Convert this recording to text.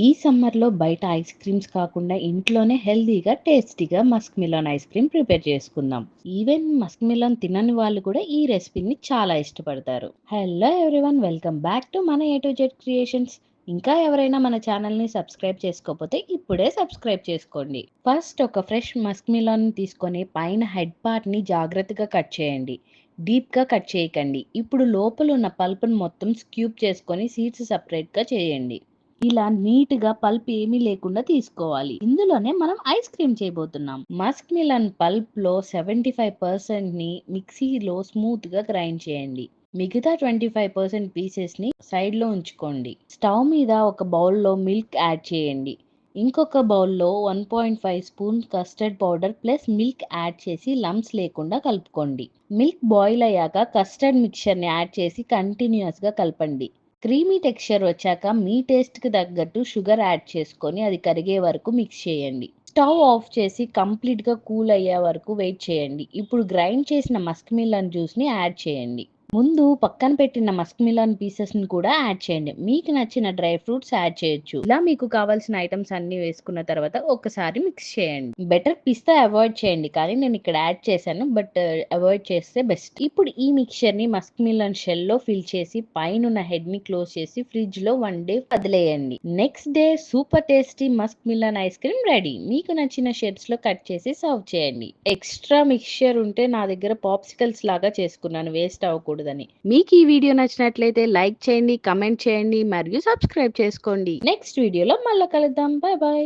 ఈ సమ్మర్‌లో బయట ఐస్ క్రీమ్స్ కాకుండా ఇంట్లోనే హెల్తీగా, టేస్టీగా Musk melon ice cream prepare చేసుకుందాం. ఈవెన్ మస్క్ మిలన్ తినని వాళ్ళు కూడా ఈ రెసిపీని చాలా ఇష్టపడతారు. Hello everyone, welcome back to మన ఏ టు జెడ్ క్రియేషన్స్. ఇంకా ఎవరైనా మన ఛానల్‌ని సబ్స్క్రైబ్ చేసుకోకపోతే ఇప్పుడే సబ్స్క్రైబ్ చేసుకోండి. ఫస్ట్ ఒక ఫ్రెష్ మస్క్ మిలన్ తీసుకొని పైన హెడ్ పార్ట్‌ని జాగ్రత్తగా కట్ చేయండి. డీప్‌గా కట్ చేయకండి. ఇప్పుడు లోపల ఉన్న పల్ప్‌ని మొత్తం స్క్యూబ్ చేసుకొని సీడ్స్ సెపరేట్‌గా చేయండి. ఇలా నీట్ గా పల్ప్ ఏమీ లేకుండా తీసుకోవాలి. ఇందులోనే మనం ఐస్ క్రీమ్ చేయబోతున్నాం. మస్క్ మిలన్ పల్ప్ లో 75% ని మిక్సీలో స్మూత్ గా గ్రైండ్ చేయండి. మిగతా 25% పీసెస్ ని సైడ్ లో ఉంచుకోండి. స్టవ్ మీద ఒక బౌల్లో మిల్క్ యాడ్ చేయండి. ఇంకొక బౌల్లో 1.5 spoon custard powder plus milk add చేసి లంప్స్ లేకుండా కలుపుకోండి. మిల్క్ బాయిల్ అయ్యాక కస్టర్డ్ మిక్చర్ ని యాడ్ చేసి కంటిన్యూస్ గా కలపండి. క్రీమీ టెక్స్చర్ వచ్చాక మీ టేస్ట్‌కి తగ్గట్టు షుగర్ యాడ్ చేసుకొని అది కరిగే వరకు మిక్స్ చేయండి. స్టవ్ ఆఫ్ చేసి కంప్లీట్‌గా కూల్ అయ్యే వరకు వెయిట్ చేయండి. ఇప్పుడు గ్రైండ్ చేసిన మస్క్ మిలన్ జ్యూస్‌ని యాడ్ చేయండి. ముందు పక్కన పెట్టిన మస్క్ మిలన్ పీసెస్‌ని కూడా యాడ్ చేయండి. మీకు నచ్చిన డ్రై ఫ్రూట్స్ యాడ్ చేయొచ్చు. ఇలా మీకు కావాల్సిన ఐటమ్స్ అన్నీ వేసుకున్న తర్వాత ఒక్కసారి మిక్స్ చేయండి. బెటర్ పిస్తా అవాయిడ్ చేయండి, కానీ నేను ఇక్కడ యాడ్ చేశాను. బట్ అవాయిడ్ చేస్తే బెస్ట్. ఇప్పుడు ఈ మిక్చర్‌ని మస్క్ మిలన్ షెల్‌లో ఫిల్ చేసి పైనున్న హెడ్‌ని క్లోజ్ చేసి ఫ్రిడ్జ్‌లో 1 డే వదిలేయండి. Next day super tasty Musk melon ice cream ready. మీకు నచ్చిన షేప్స్‌లో కట్ చేసి సర్వ్ చేయండి. ఎక్స్ట్రా మిక్స్చర్ ఉంటే నా దగ్గర పాప్సికల్స్ లాగా చేసుకున్నాను, వేస్ట్ అవ్వకూడదని. మీకు ఈ వీడియో నచ్చినట్లయితే లైక్ చేయండి, కమెంట్ చేయండి మరియు సబ్స్క్రైబ్ చేసుకోండి. నెక్స్ట్ వీడియోలో మళ్ళీ కలుద్దాం. Bye bye.